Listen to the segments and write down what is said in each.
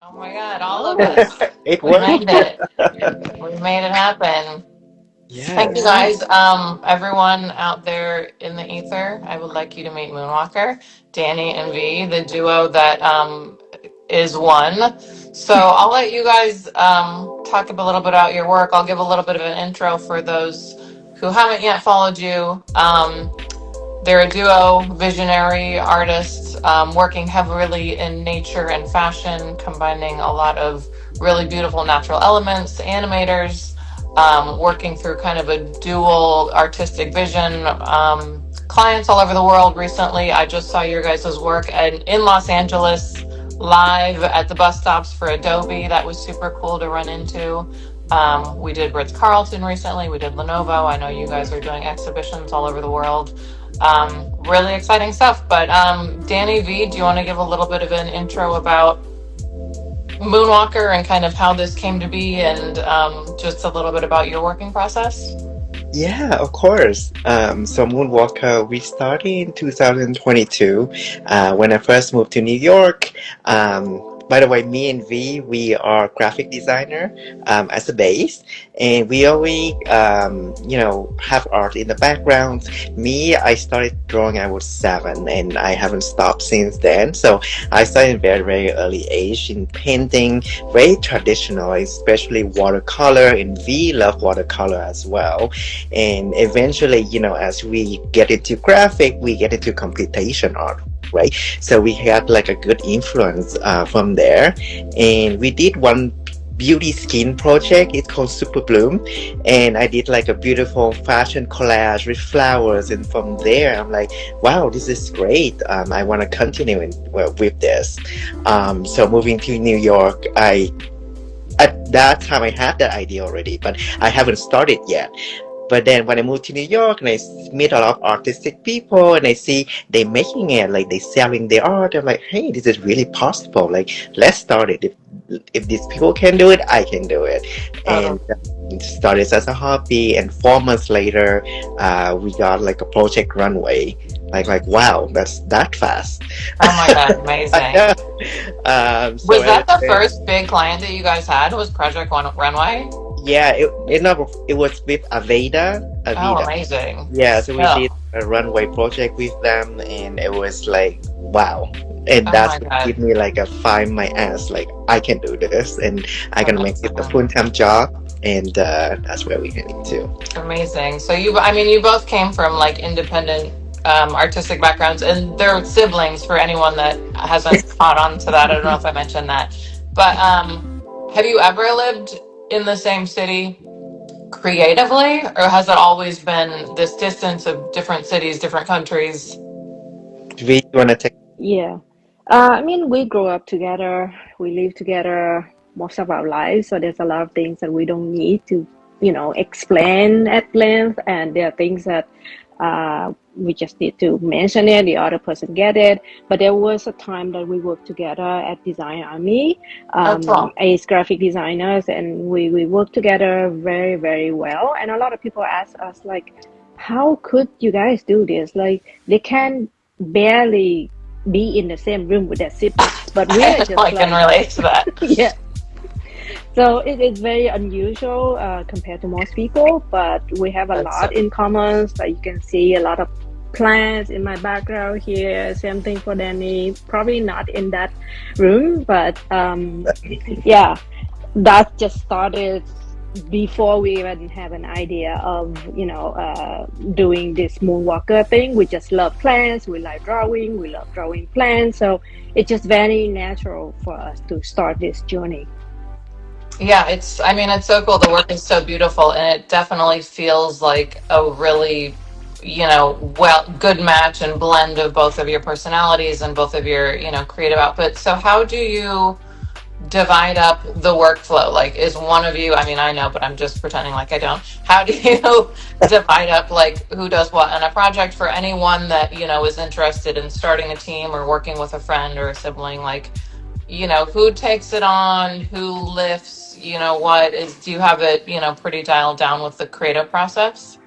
Oh my God, all of us. It We worked. made it. We made it happen. Thank you Yes. guys. Everyone out there in the ether, I would like you to meet Moonwalker, Danny and V, the duo that is one. So I'll let you guys talk a little bit about your work. I'll give a little bit of an intro for those who haven't yet followed you. They're a duo, visionary artists, working heavily in nature and fashion, combining a lot of really beautiful natural elements, animators, working through kind of a dual artistic vision. Clients all over the world recently. I just saw your guys' work in Los Angeles live at the bus stops for Adobe. That was super cool to run into. We did Ritz Carlton recently. We did Lenovo. I know you guys are doing exhibitions all over the world. Really exciting stuff. But Danny V, do you want to give a little bit of an intro about Moonwalker and kind of how this came to be and just a little bit about your working process? Yeah, of course. So Moonwalker, we started in 2022 when I first moved to New York. By the way, me and V, we are graphic designer as a base, and we always, have art in the background. Me, I started drawing I was 7, and I haven't stopped since then. So I started very, very early age in painting, very traditional, especially watercolor, and V love watercolor as well. And eventually, as we get into graphic, we get into computation art, right? So we had like a good influence from there, and we did one beauty skin project. It's called Super Bloom, and I did like a beautiful fashion collage with flowers. And from there, I'm like, wow, this is great. I want to continue with this. So moving to New York, I at that time I had that idea already, but I haven't started yet. But then when I moved to New York and I meet a lot of artistic people and I see they making it, like they selling their art, I'm like, hey, this is really possible. Like, let's start it. If these people can do it, I can do it. Totally. And started as a hobby. And 4 months later, we got like a project runway. Like wow, that's that fast. Oh my God, amazing. So Was I that would the say. first big client that you guys had? Was Project Runway? Yeah, it was with Oh, Avida. amazing. Yeah, so we did Oh, a runway project with them, and it was like wow. And oh that's my what God, gave me like a find my ass, like I can do this, and I can make it a amazing. full-time job, and that's where we get into. Amazing. So I mean, you both came from like independent artistic backgrounds, and they're siblings for anyone that hasn't caught on to that. I don't know if I mentioned that, but have you ever lived in the same city creatively, or has it always been this distance of different cities, different countries? Do we want to take? Yeah. I mean, we grew up together, we live together most of our lives, so there's a lot of things that we don't need to, explain at length, and there are things that we just need to mention it, the other person get it. But there was a time that we worked together at Design Army Oh, cool. as graphic designers, and we worked together very, very well. And a lot of people ask us, like, how could you guys do this? Like, they can barely be in the same room with their siblings, but we are just I can like, relate to that. yeah. So it is very unusual compared to most people, but we have a That's so lot in common. So you can see a lot of plants in my background here. Same thing for Danny. Probably not in that room, but yeah, that just started before we even have an idea of doing this Moonwalker thing. We just love plants, we like drawing, we love drawing plants, so it's just very natural for us to start this journey. Yeah, I mean, it's so cool. The work is so beautiful, and it definitely feels like a really, good match and blend of both of your personalities and both of your, creative outputs. So, how do you divide up the workflow? Like, is one of you, I mean, I know, but I'm just pretending like I don't. How do you divide up, like, who does what on a project for anyone that, is interested in starting a team or working with a friend or a sibling? Like, who takes it on, who lifts, do you have it, pretty dialed down with the creative process?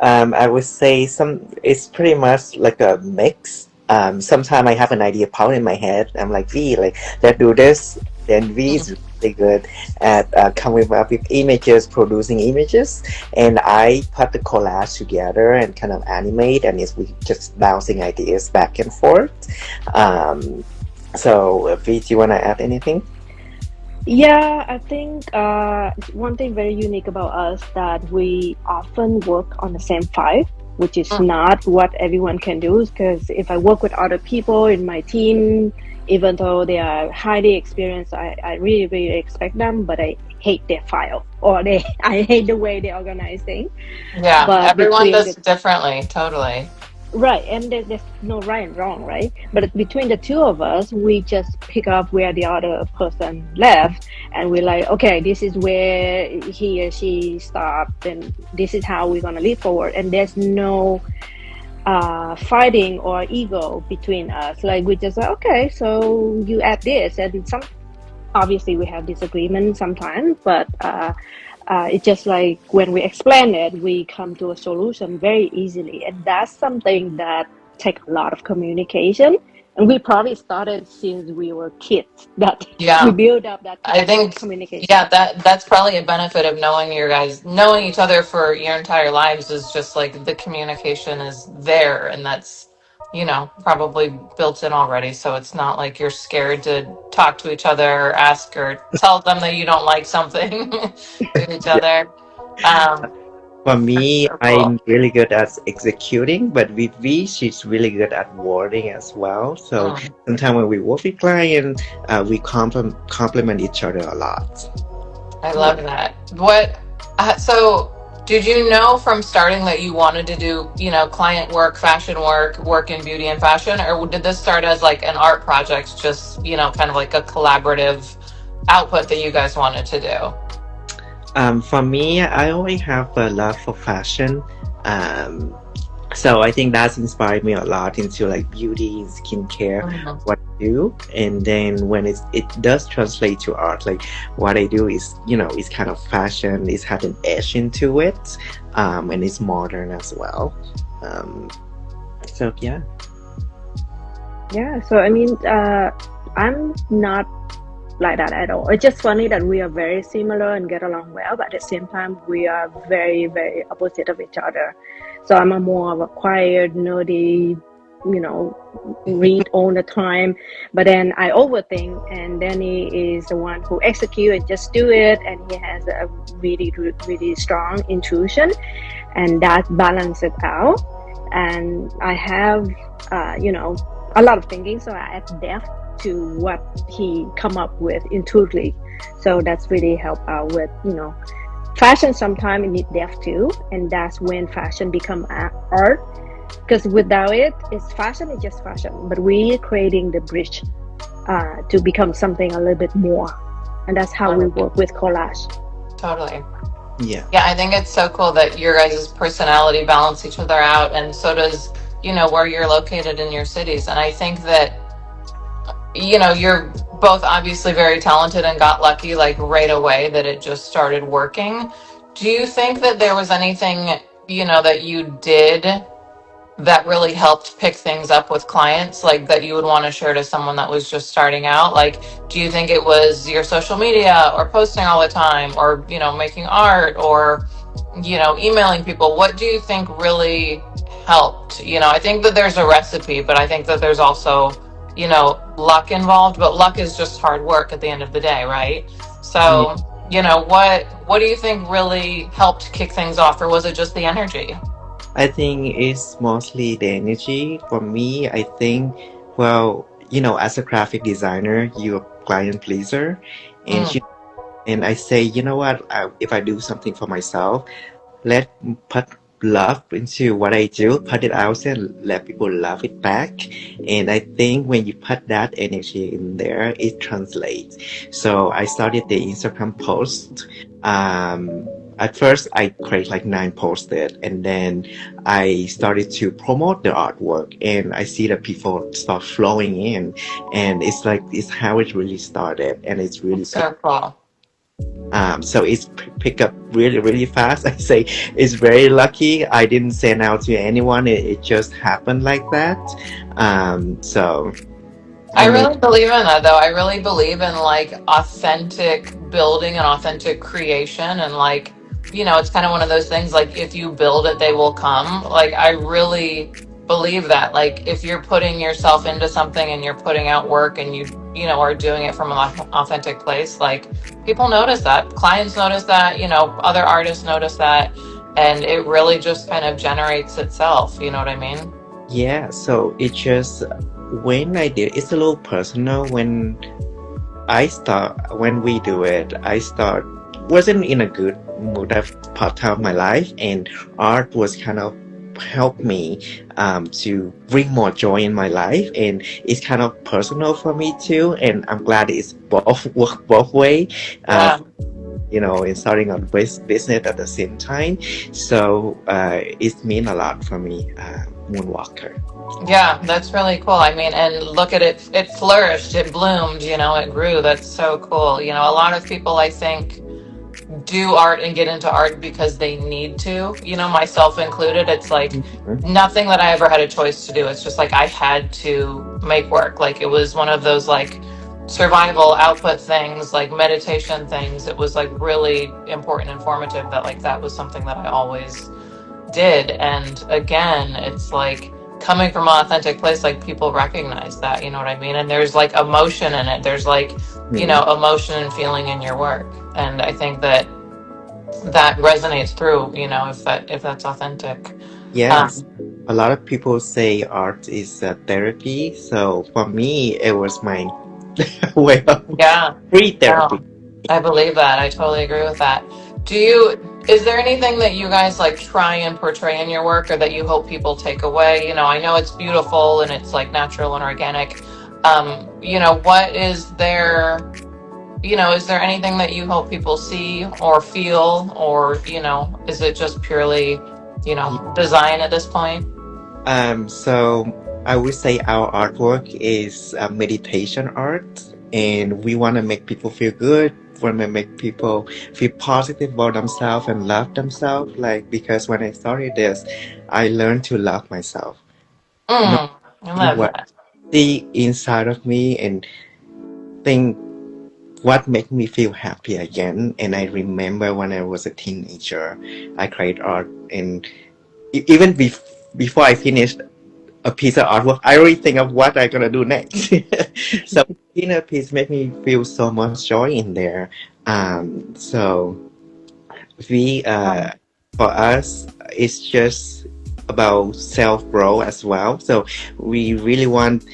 I would say it's pretty much like a mix. Sometimes I have an idea pound in my head. I'm like, V, like, let's do this. And V is really good at coming up with images, producing images, and I put the collage together and kind of animate, and it's we just bouncing ideas back and forth. Um, so, V, do you want to add anything? Yeah, I think one thing very unique about us that we often work on the same file, which is Mm, not what everyone can do. Because if I work with other people in my team, even though they are highly experienced, I really, really respect them, but I hate their file or they I hate the way they organize things. yeah, But everyone between does the it differently. Totally. right, and there's no right and wrong, right? But between the two of us, we just pick up where the other person left, and we're like, okay, this is where he or she stopped, and this is how we're gonna lead forward. And there's no fighting or ego between us. Like we just like, okay, so you add this, and some obviously we have disagreement sometimes, but it's just like when we explain it, we come to a solution very easily, and that's something that take a lot of communication. And we probably started since we were kids that we Yeah. build up that I think, communication. yeah, that's probably a benefit of knowing your guys, knowing each other for your entire lives is just like the communication is there, and that's, probably built in already. So it's not like you're scared to talk to each other or ask or tell them that you don't like something to each Yeah. other. Um, For me, so cool. I'm really good at executing, but with V, she's really good at wording as well. So Mm. sometimes when we work with clients, we complement each other a lot. I love Yeah. that. So did you know from starting that you wanted to do, client work, fashion work, work in beauty and fashion, or did this start as like an art project, just, kind of like a collaborative output that you guys wanted to do? For me, I always have a love for fashion. Um, so I think that's inspired me a lot into like beauty and skincare, Mhm. what I do. And then when it does translate to art, like what I do is, it's kind of fashion, it's had an edge into it, and it's modern as well. Um, so yeah. Yeah, so I mean, I'm not like that at all. It's just funny that we are very similar and get along well, but at the same time, we are very, very opposite of each other. So I'm a more of a quiet, nerdy, you know, read all the time. But then I overthink, and Danny is the one who execute and just do it, and he has a really, really strong intuition, and that balances it out. And I have, a lot of thinking, so I add depth to what he come up with intuitively. So that's really help out with fashion. Sometimes it need depth too, and that's when fashion become art. Because without it, it's fashion. It's just fashion, but we creating the bridge to become something a little bit more, and that's how we Totally. work with collage. Totally. Yeah. Yeah, I think it's so cool that your guys' personality balance each other out, and so does, where you're located in your cities. And I think that, you're both obviously very talented and got lucky like right away that it just started working. Do you think that there was anything, that you did that really helped pick things up with clients, like that you would want to share to someone that was just starting out? Like, do you think it was your social media or posting all the time or, making art or, emailing people? What do you think really helped? I think that there's a recipe, but I think that there's also, luck involved, but luck is just hard work at the end of the day, right? Yeah. So, what do you think really helped kick things off, or was it just the energy? I think it's mostly the energy. For me, I think, well, as a graphic designer, you're a client pleaser, and Mm, and I say, you know what, if I do something for myself, let put love into what I do, put it out there, let people love it back. And I think when you put that energy in there, it translates. So I started the Instagram post. At first, I create like 9 posted, and then I started to promote the artwork, and I see that people start flowing in, and it's like it's how it really started, and it's really that's so cool. so it's pick up really, really fast. I say it's very lucky. I didn't send out to anyone. It just happened like that. So I And really believe in that, though. I really believe in like authentic building and authentic creation. And like, it's kind of one of those things like if you build it, they will come. Like, I really believe that. Like, if you're putting yourself into something and you're putting out work and are doing it from an authentic place, like people notice that. Clients notice that, other artists notice that. And it really just kind of generates itself. You know what I mean? yeah, so it just when I did, it's a little personal. When we do it, I start wasn't in a good mood at part time of my life, and art was kind of helped me to bring more joy in my life, and it's kind of personal for me too. And I'm glad it's both work both way. Uh, Yeah. in starting a business at the same time. So it means a lot for me, Moonwalker. Yeah, that's really cool. I mean, and look at it, it flourished, it bloomed, it grew. That's so cool. A lot of people, I think, do art and get into art because they need to, myself included. It's like Mhm. nothing that I ever had a choice to do. It's just like I had to make work. Like it was one of those like survival output things, like meditation things. It was like really important, informative that like that was something that I always did. And again, it's like coming from an authentic place, like people recognize that, you know what I mean? And there's like emotion in it. There's like, Mhm. emotion and feeling in your work. And I think that that resonates through, if that's authentic. Yes, Um, a lot of people say art is a therapy. So for me, it was my way of yeah, free therapy. no, I believe that. I totally agree with that. Is there anything that you guys like try and portray in your work or that you hope people take away? I know it's beautiful and it's like natural and organic. What is there anything that you hope people see or feel, or, is it just purely, design at this point? So I would say our artwork is meditation art, and we want to make people feel good. Want to make people feel positive about themselves and love themselves. Like because when I started this, I learned to love myself, know I love what that. the inside of me, and think what made me feel happy again. And I remember when I was a teenager, I created art, and even before I finished a piece of artwork, I already think of what I'm gonna do next. So inner piece made me feel so much joy in there. So we for us, it's just about self growth as well. So we really want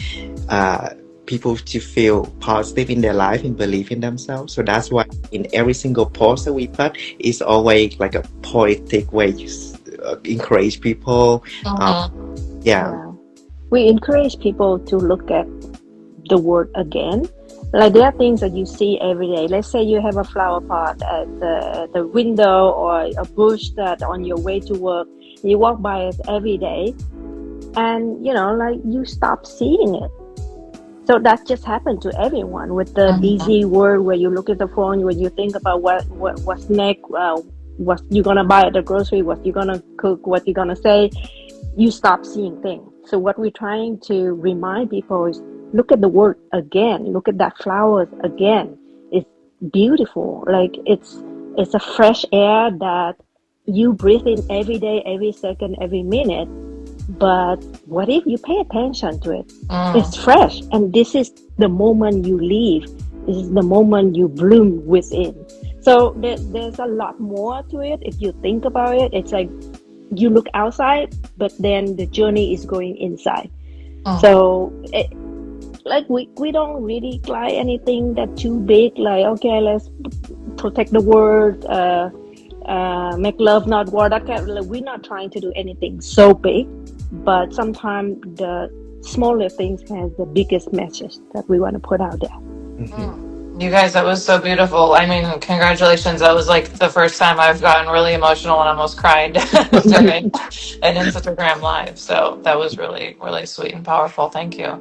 uh, people to feel positive in their life and believe in themselves. So that's why in every single post that we put, it's always like a poetic way to encourage people. Um, Mm-hmm. yeah. Yeah. We encourage people to look at the word again. Like there are things that you see every day. Let's say you have a flower pot at the window or a bush that on your way to work. You walk by it every day and like you stop seeing it. So that just happened to everyone with the Mm-hmm. busy world where you look at the phone, when you think about what's next, what you're gonna buy at the grocery, what you're gonna cook, what you're gonna say, you stop seeing things. So what we're trying to remind people is look at the world again, look at that flowers again. It's beautiful. Like it's a fresh air that you breathe in every day, every second, every minute. But what if you pay attention to it? It's Mm. fresh, and this is the moment you leave. This is the moment you bloom within. So there's a lot more to it. If you think about it, it's like you look outside, but then the journey is going inside. Mm. So like we don't really like anything that too big. Like okay, let's protect the world. Make love not war. Like, we're not trying to do anything so big, but sometimes the smaller things has the biggest message that we want to put out there. Mhm. You guys, that was so beautiful. I mean, congratulations. That was like the first time I've gotten really emotional and almost cried during an Instagram live. So that was really, really sweet and powerful. Thank you.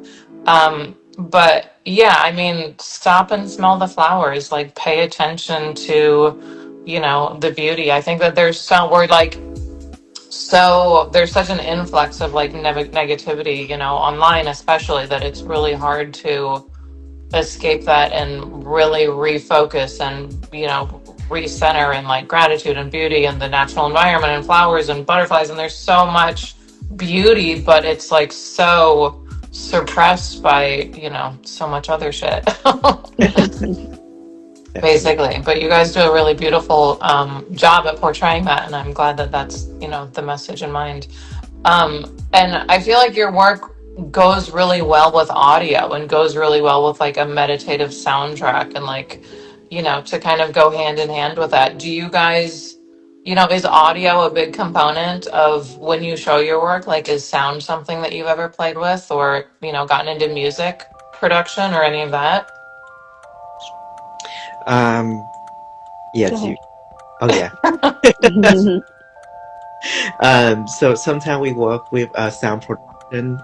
But yeah, I mean, stop and smell the flowers. Like, pay attention to, the beauty. I think that we're like so there's such an influx of like negativity, online especially, that it's really hard to escape that and really refocus and recenter in like gratitude and beauty and the natural environment and flowers and butterflies, and there's so much beauty, but it's like so suppressed by so much other shit. Basically. But you guys do a really beautiful job at portraying that, and I'm glad that that's the message in mind. And I feel like your work goes really well with audio and goes really well with like a meditative soundtrack, and like to kind of go hand in hand with that. Do you guys, is audio a big component of when you show your work? Like, is sound something that you've ever played with, or gotten into music production or any of that? Yes, you. Oh yeah. So sometimes we work with sound production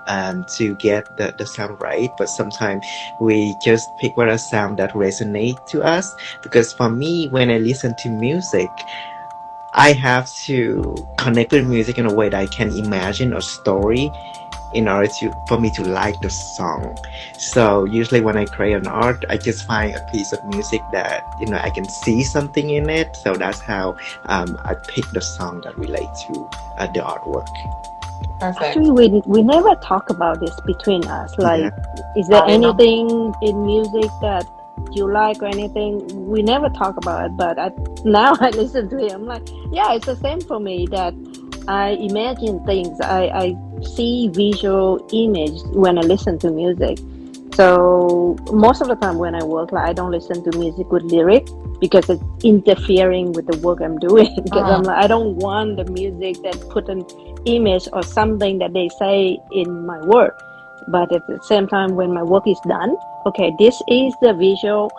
to get the sound right, but sometimes we just pick what a sound that resonates to us. Because for me, when I listen to music, I have to connect with music in a way that I can imagine a story in order for me to like the song. So usually when I create an art, I just find a piece of music that I can see something in it. So that's how I pick the song that relates to the artwork. Perfect. Actually, we never talk about this between us. Like, is there anything in music that you like or anything? We never talk about it, but now I listen to it, I'm like, yeah, it's the same for me, that I imagine things. I see visual image when I listen to music. So most of the time when I work, like, I don't listen to music with lyric because it's interfering with the work I'm doing. Because I'm like, I don't want the music that put an image or something that they say in my work. But at the same time, when my work is done, okay, this is the visual.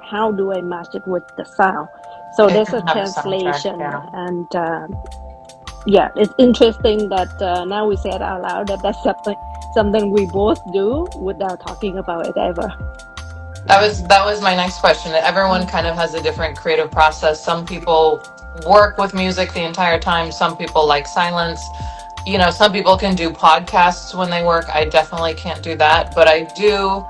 How do I match it with the sound? So there's a translation, and yeah, it's interesting that now we say it out loud that that's something we both do without talking about it ever. That was my next question. Everyone kind of has a different creative process. Some people work with music the entire time. Some people like silence. Some people can do podcasts when they work. I definitely can't do that, but I do.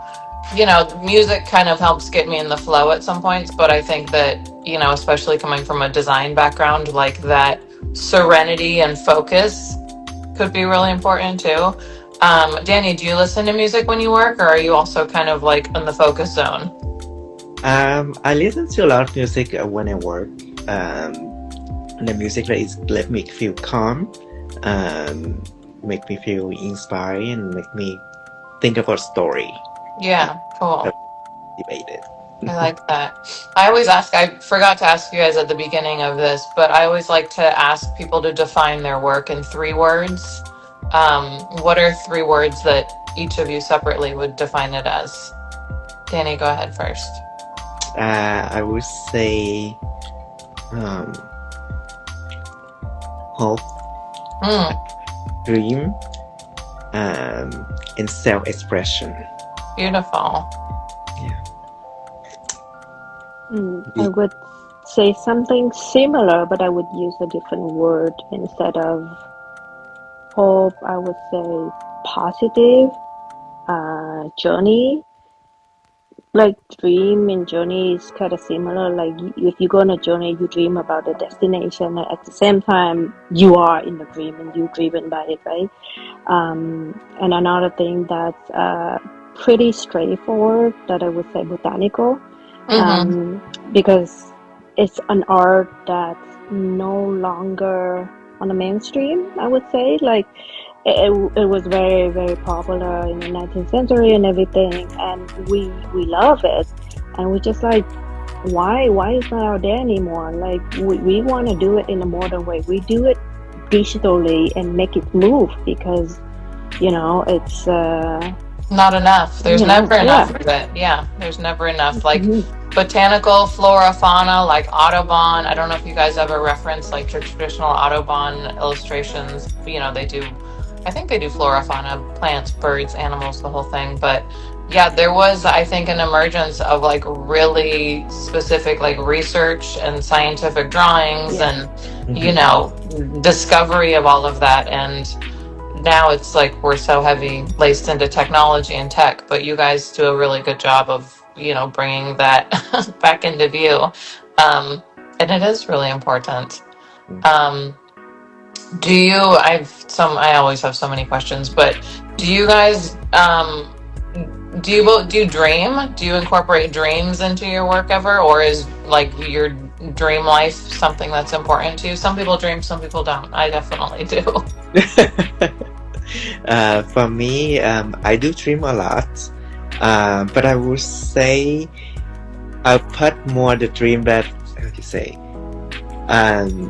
Music kind of helps get me in the flow at some points, but I think that, especially coming from a design background, like that serenity and focus could be really important too. Dany, do you listen to music when you work, or are you also kind of like in the focus zone? I listen to a lot of music when I work. The music that let me feel calm, make me feel inspired, and make me think of a story. Yeah, cool. Debated. I like that. I always ask, I forgot to ask you guys at the beginning of this, but I always like to ask people to define their work in 3 words. What are 3 words that each of you separately would define it as? Dany, go ahead first. I would say hope, dream, and self-expression. Beautiful. Yeah. I would say something similar, but I would use a different word. Instead of hope, I would say positive, journey. Like dream and journey is kind of similar. Like if you go on a journey, you dream about the destination. At the same time, you are in the dream and you're driven by it, right? And another thing that's pretty straightforward, that I would say botanical, because it's an art that's no longer on the mainstream, I would say. Like it was very, very popular in the 19th century and everything, and we love it, and we just like, why is it not out there anymore? Like we want to do it in a modern way. We do it digitally and make it move, because it's not enough. There's never enough of it. Yeah, there's never enough. Like botanical, flora, fauna, like Audubon. I don't know if you guys ever reference like your traditional Audubon illustrations. They do, I think they do flora, fauna, plants, birds, animals, the whole thing. But Yeah, there was, I think, an emergence of like really specific like research and scientific drawings Yeah. and, you Mhm. know, discovery of all of that. And now it's like we're so heavy laced into technology and tech, but you guys do a really good job of, you know, bringing that back into view. Um, and it is really important. Um, I always have so many questions, but do you guys, do you dream? Do you incorporate dreams into your work ever, or is like your dream life something that's important to you? Some people dream, some people don't. I definitely do. For me, I do dream a lot, but I would say I put more the dream that, how to say, um,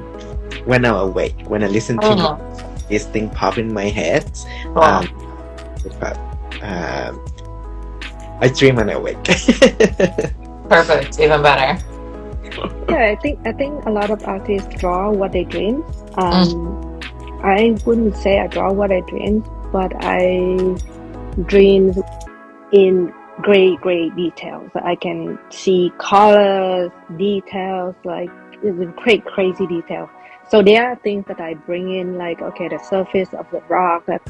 when I'm awake, when I listen to music, Mm, this thing pop in my head. cool. Um, but I dream when I wake. Perfect. Even better. Yeah, I think a lot of artists draw what they dream. Mm, I wouldn't say I draw what I dream, but I dream in great details. I can see colors, details, like in great crazy detail. So there are things that I bring in, like okay, the surface of the rock. That,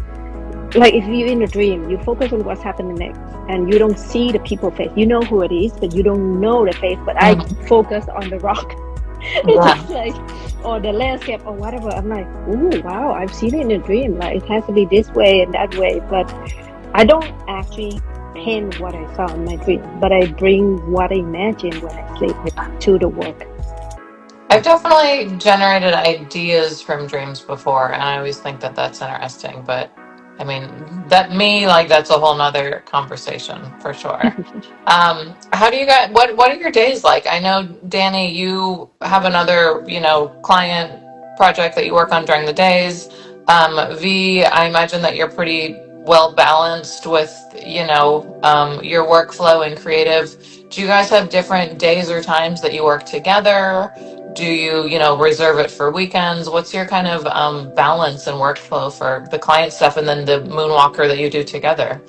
like if you're in a dream, you focus on what's happening next, and you don't see the people face. You know who it is, but you don't know the face. But I mm, focus on the rock. It's yeah. just like, or the landscape or whatever. I'm like, ooh, wow, I've seen it in a dream. Like it has to be this way and that way, but I don't actually paint what I saw in my dream, but I bring what I imagine when I sleep to the work. I've definitely generated ideas from dreams before, and I always think that that's interesting. But I mean, that's a whole nother conversation for sure. How do you guys, what are your days like? I know, Dany, you have another, you know, client project that you work on during the days. V, I imagine that you're pretty well balanced with, you know, your workflow and creative. Do you guys have different days or times that you work together? Do you, you know, reserve it for weekends? What's your kind of balance and workflow for the client stuff and then the Moonwalker that you do together?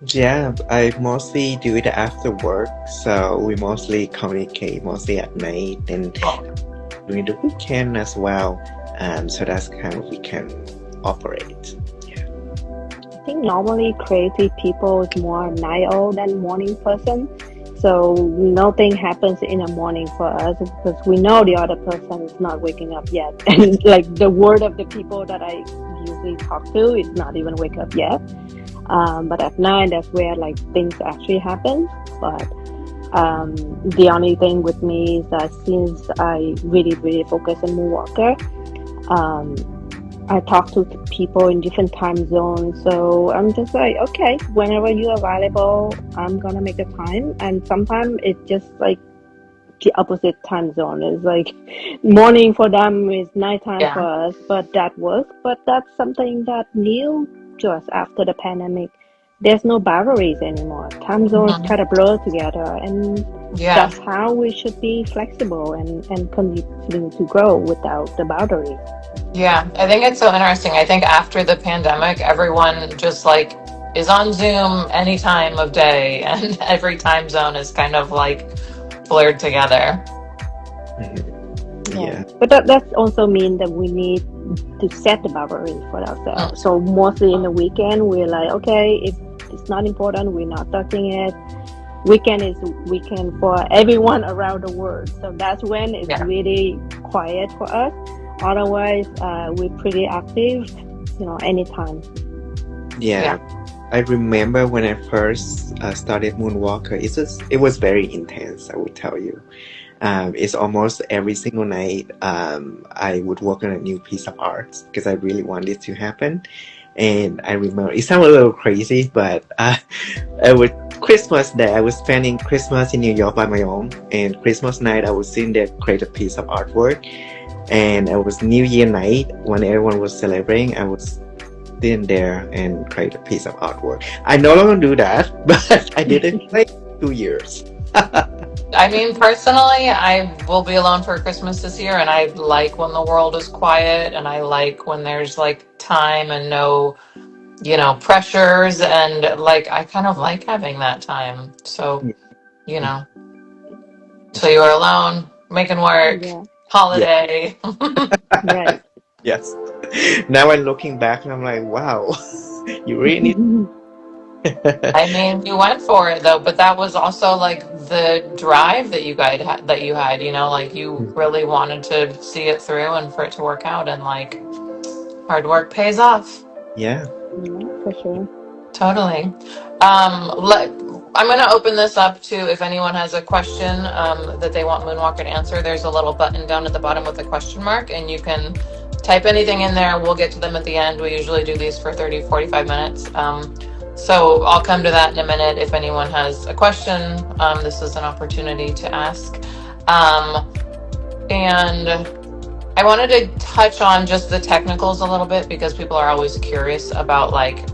Yeah, I mostly do it after work, so we mostly communicate mostly at night and during the weekend as well. So that's kind of we can operate. Yeah. I think normally creative people is more night owl than morning person. So nothing happens in the morning for us because we know the other person is not waking up yet. And like the word of the people that I usually talk to is not even wake up yet. But at night, that's where like things actually happen. But the only thing with me is that since I really focus on Moonwalker, um, I talk to people in different time zones. So I'm just like, okay, whenever you're available, I'm gonna make the time. And sometimes it's just like the opposite time zone. It's like morning for them is nighttime for Yeah. us, but that works. But that's something that new to us after the pandemic. There's no boundaries anymore. Time zones Mhm. kind of blur together, and Yeah. that's how we should be flexible and continue to grow without the boundaries. Yeah, I think it's so interesting. I think after the pandemic, everyone just like is on Zoom any time of day, and every time zone is kind of like blurred together. Mhm. Yeah, Yeah. but that also means that we need to set the boundary for Mm. ourselves. So mostly in the weekend, we're like, okay, if it's not important, we're not touching it. Weekend is weekend for everyone around the world. So that's when it's Yeah. really quiet for us. Otherwise, we're pretty active, anytime. Yeah. Yeah. I remember when I first started Moonwalker, it was very intense, I would tell you. It's almost every single night I would work on a new piece of art because I really want it to happen. And I remember it sounds a little crazy, but I would Christmas Day I was spending Christmas in New York by my own, and Christmas night I was sitting there create a piece of artwork, and it was New Year night when everyone was celebrating. I was sitting there and create a piece of artwork. I no longer do that, but I did it like 2 years. I mean, personally, I will be alone for Christmas this year, and I like when the world is quiet, and I like when there's like time and no pressures, and like I kind of like having that time. So, you Mm. know, so you were alone, making work, Yeah, Yeah. holiday. right. Yes. Now I'm looking back and I'm like, wow, you really need. I mean, you went for it though, but that was also like the drive that you had, like you really wanted to see it through and for it to work out, and like hard work pays off. Yeah. Yeah, for sure. Totally. I'm going to open this up to if anyone has a question that they want Moonwalker to answer. There's a little button down at the bottom with a question mark, and you can type anything in there. We'll get to them at the end. We usually do these for 30, 45 minutes. So I'll come to that in a minute. If anyone has a question, this is an opportunity to ask. And I wanted to touch on just the technicals a little bit because people are always curious about like,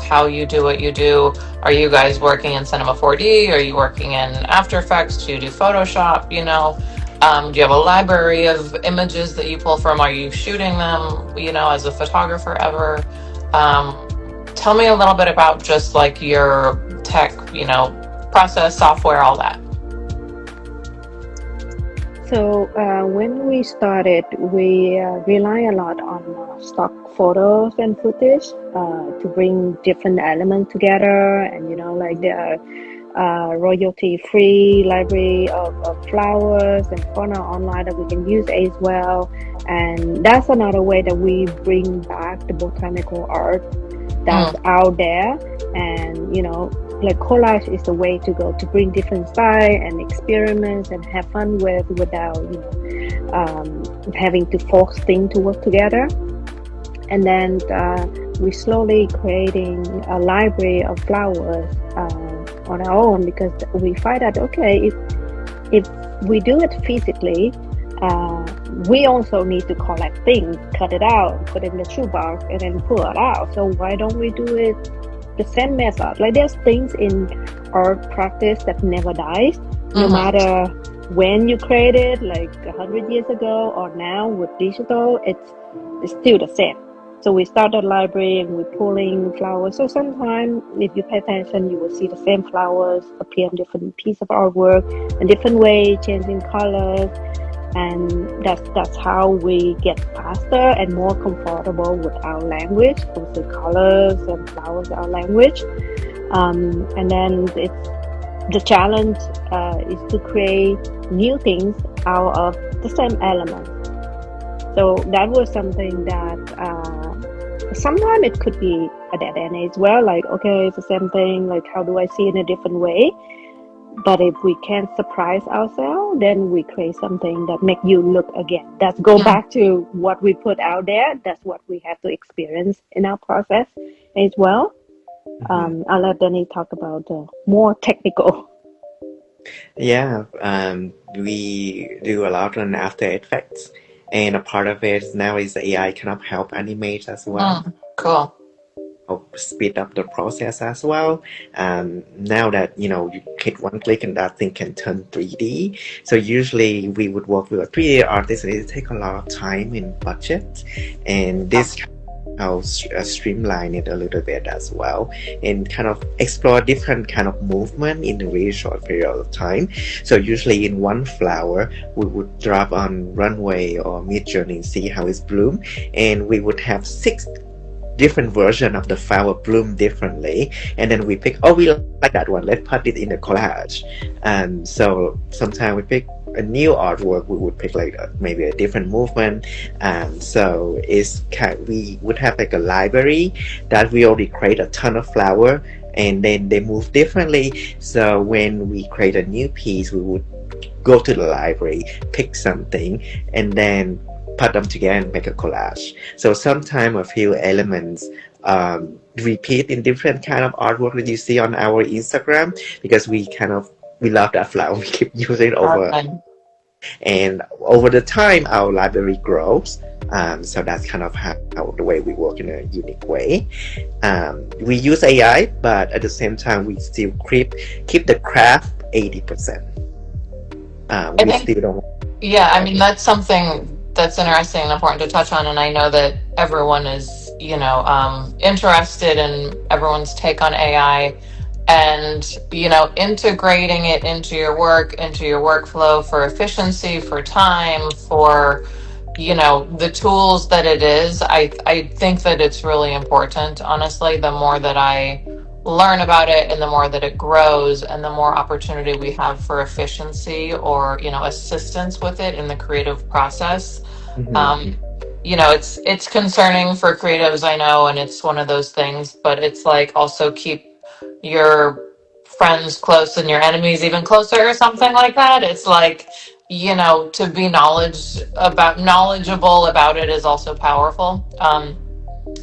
how you do what you do. Are you guys working in Cinema 4D? Are you working in After Effects? Do you do Photoshop? Do you have a library of images that you pull from? Are you shooting them, as a photographer ever? Tell me a little bit about just like your tech, process, software, all that. So when we started, we rely a lot on stock photos and footage to bring different elements together, and like there are royalty-free library of flowers and fauna online that we can use as well, and that's another way that we bring back the botanical art that's out there, and like collage is the way to go to bring different style and experiments and have fun without having to force things to work together. And then we slowly creating a library of flowers on our own, because we find that okay, if we do it physically, we also need to collect things, cut it out, put it in the shoebox, and then pull it out. So why don't we do it the same method? Like there's things in art practice that never dies, no matter when you create it, like 100 years ago or now with digital, it's still the same. So we start a library and we're pulling flowers. So sometimes if you pay attention, you will see the same flowers appear in different piece of artwork in different way, changing colors. And that's how we get faster and more comfortable with our language, with the colors and flowers, our language. And then the challenge is to create new things out of the same element. So that was something that sometimes it could be a dead end as well. Like, okay, it's the same thing. Like, how do I see it in a different way? But if we can surprise ourselves, then we create something that make you look again. That's go back to what we put out there. That's what we have to experience in our process as well. I'll let Dany talk about the more technical. Yeah, we do a lot on After Effects, and a part of it now is AI kind of help animate as well. Cool. Help speed up the process as well. Now that you hit one click and that thing can turn 3D. So usually we would work with a 3D artist, and it take a lot of time and budget, and this how streamline it a little bit as well, and kind of explore different kind of movement in a really short period of time. So usually in one flower we would drop on runway or mid-journey, see how it's bloom, and we would have 6 different version of the flower bloom differently, and then we pick, we like that one, let's put it in the collage. So sometimes we pick a new artwork, we would pick like maybe a different movement. So we would have like a library that we already create a ton of flower, and then they move differently. So when we create a new piece, we would go to the library, pick something, and then put them together and make a collage. So sometimes a few elements repeat in different kind of artwork that you see on our Instagram, because we love that flower. We keep using it over. And over the time, our library grows. So that's kind of how the way we work in a unique way. We use AI, but at the same time, we still keep the craft 80%. We still don't. Yeah, I mean, that's something that's interesting and important to touch on, and I know that everyone is interested in everyone's take on AI and, integrating it into your work, into your workflow for efficiency, for time, for, the tools that it is. I think that it's really important, honestly. The more that I learn about it and the more that it grows and the more opportunity we have for efficiency or, assistance with it in the creative process. Mhm. It's concerning for creatives, I know, and it's one of those things, but it's like also keep your friends close and your enemies even closer or something like that. It's like, to be knowledgeable about it is also powerful.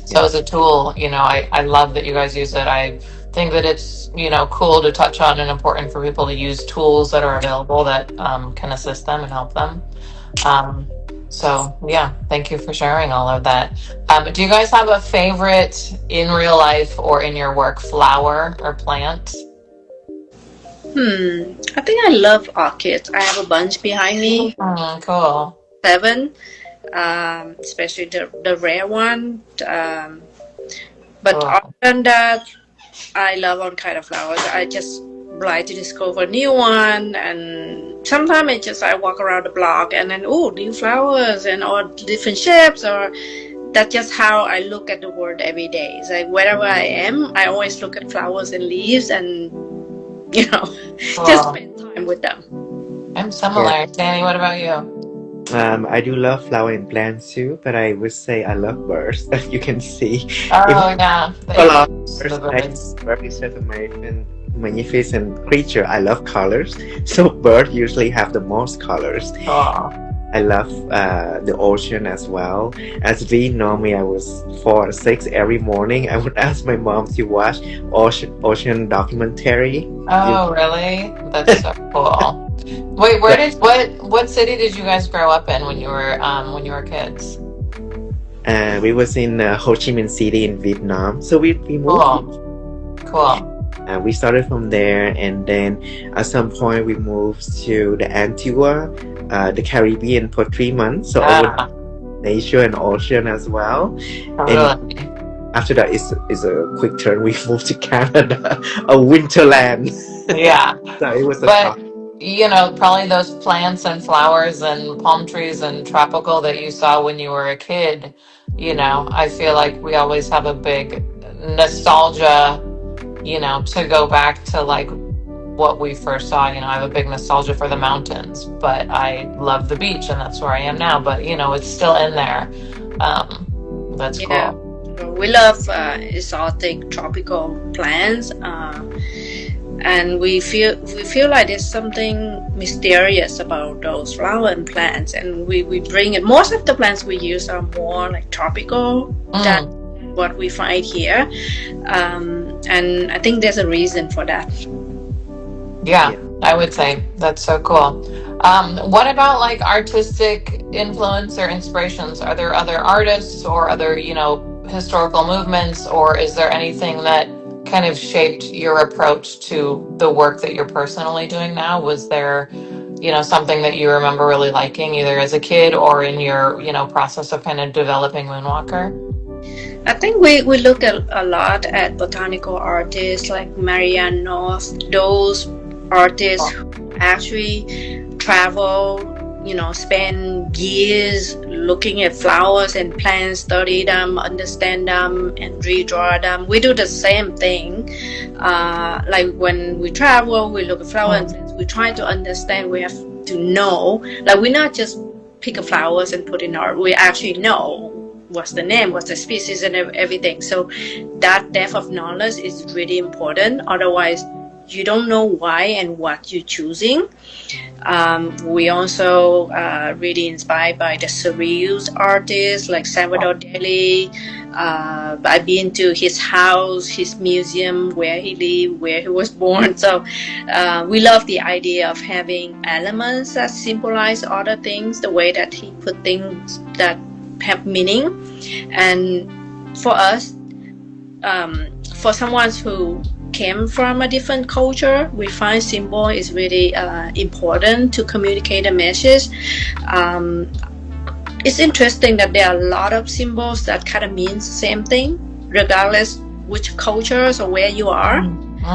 So Yeah. as a tool, I love that you guys use it. I think that it's, cool to touch on and important for people to use tools that are available that can assist them and help them. Um, so yeah, thank you for sharing all of that. Do you guys have a favorite in real life or in your work flower or plant? I think I love orchids. I have a bunch behind me, Cool. 7, especially the rare one. But other Cool. than that, I love all kind of flowers. I just like to discover new one, and sometimes I walk around the block and then new flowers and or different shapes, or that's just how I look at the world every day. It's like wherever I am, I always look at flowers and leaves and just Cool. spend time with them. I'm Yeah. similar. Danny, what about you? I do love flower and plants too, but I would say I love birds. You can see. Even Oh yeah, the a lot of animals, the birds, birds. very South American magnificent creature. I love colors, so birds usually have the most colors. Cool. I love the ocean as well. As we normally, I was 4 or 6 every morning. I would ask my mom to watch ocean documentary. Oh really? That's so cool. Wait, what city did you guys grow up in when you were kids? We was in Ho Chi Minh City in Vietnam, so we moved. Cool. We started from there, and then at some point we moved to the Antigua, the Caribbean for 3 months. So over Ah, nature and ocean as well. And really? after that is a quick turn. We moved to Canada, a winterland. Yeah. So it was a But shock. probably those plants and flowers and palm trees and tropical that you saw when you were a kid, I feel like we always have a big nostalgia, to go back to like what we first saw. I have a big nostalgia for the mountains, but I love the beach and that's where I am now. But, it's still in there. That's Yeah, cool. we love exotic tropical plants, and we feel like there's something mysterious about those flower and plants, and we bring it. Most of the plants we use are more like tropical than what we find here, and I think there's a reason for that. Yeah, I would say that's so cool. What about like artistic influence or inspirations? Are there other artists or other, historical movements, or is there anything that kind of shaped your approach to the work that you're personally doing now? Was there, something that you remember really liking either as a kid or in your, process of kind of developing Moonwalker? I think we look at a lot at botanical artists like Marianne North, those artists who actually travel, spend years looking at flowers and plants, study them, understand them, and redraw them. We do the same thing. Like when we travel, we look at flowers and plants. We try to understand. We have to know. Like we not just pick a flowers and put in art. We actually know what's the name, what's the species, and everything. So that depth of knowledge is really important. Otherwise, you don't know why and what you're choosing. We also really inspired by the surreal artists like Salvador Dali. I've been to his house, his museum, where he lived, where he was born. So we love the idea of having elements that symbolize other things, the way that he put things that have meaning. And for us, for someone who came from a different culture, we find symbol is really important to communicate a message. it's interesting that there are a lot of symbols that kind of means the same thing, regardless which cultures or where you are.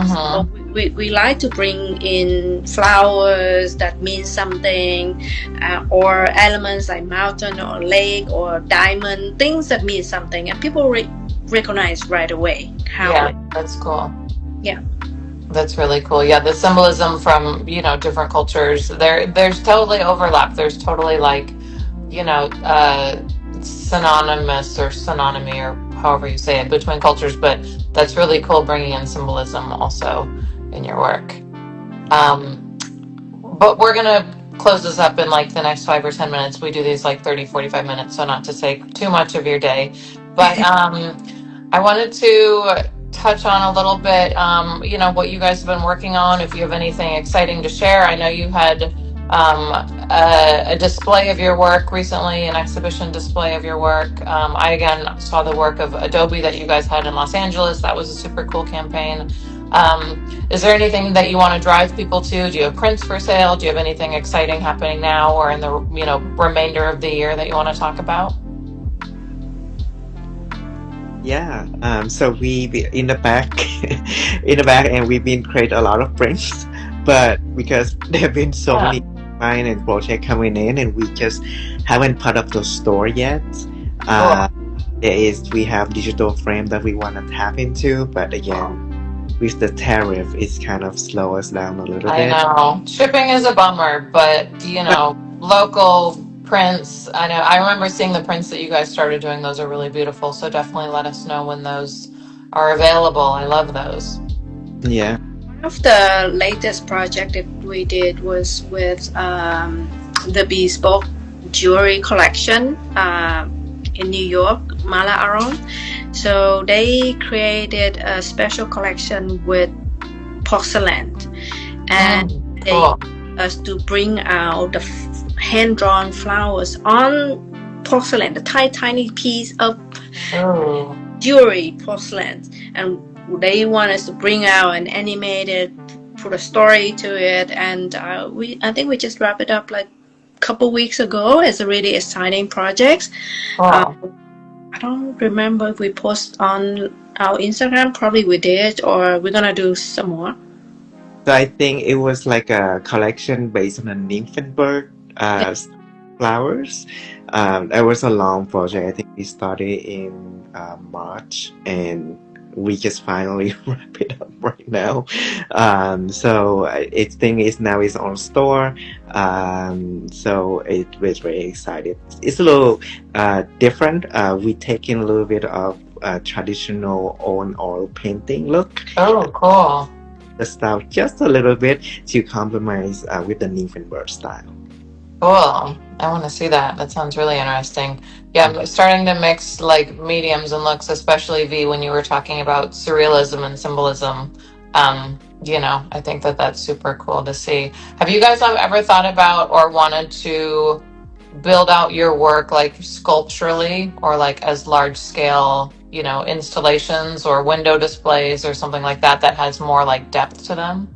So we like to bring in flowers that mean something, or elements like mountain or lake or diamond, things that mean something, and people recognize right away how. Yeah, that's cool. Yeah. That's really cool. Yeah, the symbolism from, different cultures, there's totally overlap. There's totally like, synonymous or synonymy or however you say it between cultures, but that's really cool bringing in symbolism also in your work. But we're gonna close this up in like the next 5 or 10 minutes. We do these like 30, 45 minutes, so not to take too much of your day. But I wanted to touch on a little bit, what you guys have been working on. If you have anything exciting to share, I know you had a display of your work recently, an exhibition display of your work. I again saw the work of Adobe that you guys had in Los Angeles. That was a super cool campaign. Is there anything that you want to drive people to? Do you have prints for sale? Do you have anything exciting happening now or in the remainder of the year that you want to talk about? Yeah, so we in the back, and we've been create a lot of prints, but because there have been so many client and project coming in, and we just haven't put up the store yet. We have digital frame that we want to tap into, but again, with the tariff, it's kind of slow us down a little I bit. know shipping is a bummer, but local prints. I know. I remember seeing the prints that you guys started doing. Those are really beautiful. So definitely let us know when those are available. I love those. Yeah. One of the latest project that we did was with the bespoke jewelry collection in New York, Mala Aron. So they created a special collection with porcelain, and they cool. us to bring out the hand-drawn flowers on porcelain, the tiny piece of jewelry porcelain, and they want us to bring out and animate it, put a story to it, and I think we just wrapped it up like a couple weeks ago. It's a really exciting project. Wow. I don't remember if we post on our Instagram. Probably we did, or we're gonna do some more. So I think it was like a collection based on a nymph and bird flowers. That was a long project. I think we started in March, and we just finally wrap it up right now. So I think now is on store. So it was very excited. It's a little different. We take in a little bit of traditional on oil painting look. Oh, cool. The style just a little bit to compromise with the nymph and bird style. Cool. I want to see that. That sounds really interesting. Yeah, I'm starting to mix like mediums and looks, especially V, when you were talking about surrealism and symbolism. I think that's super cool to see. Have you guys ever thought about or wanted to build out your work like sculpturally or like as large scale, installations or window displays or something like that has more like depth to them?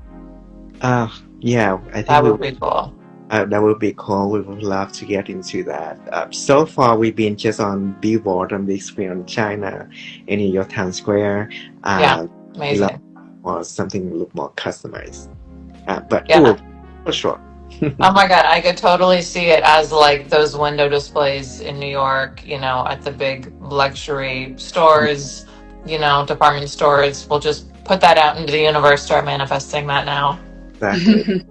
Yeah, I think that would be cool. That would be cool. We would love to get into that. So far, we've been just on Billboard and Big Screen in China, in New York Times Square. Amazing. Or something look more customized. But for sure. Oh my God, I could totally see it as like those window displays in New York, at the big luxury stores, department stores. We'll just put that out into the universe, start manifesting that now. Exactly.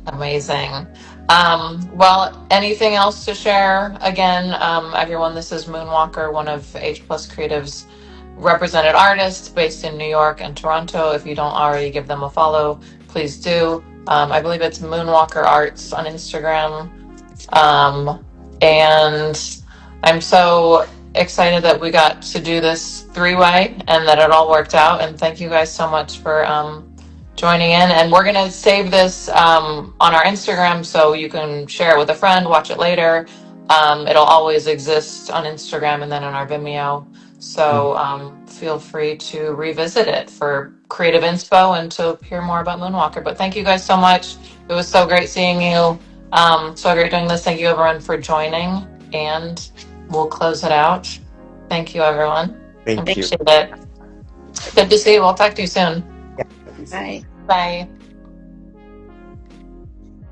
Amazing. Well, anything else to share? Again, everyone, this is Moonwalker, one of H Plus Creative's represented artists based in New York and Toronto. If you don't already give them a follow, please do. I believe it's Moonwalker Arts on Instagram. And I'm so excited that we got to do this three-way and that it all worked out. And thank you guys so much for joining in. And we're going to save this on our Instagram so you can share it with a friend, watch it later. It'll always exist on Instagram and then on our Vimeo. So feel free to revisit it for creative inspo and to hear more about Moonwalker. But thank you guys so much. It was so great seeing you. So great doing this. Thank you everyone for joining, and we'll close it out. Thank you everyone. Thank you. Appreciate it. Good to see you. We'll talk to you soon. Yeah. Bye. Bye.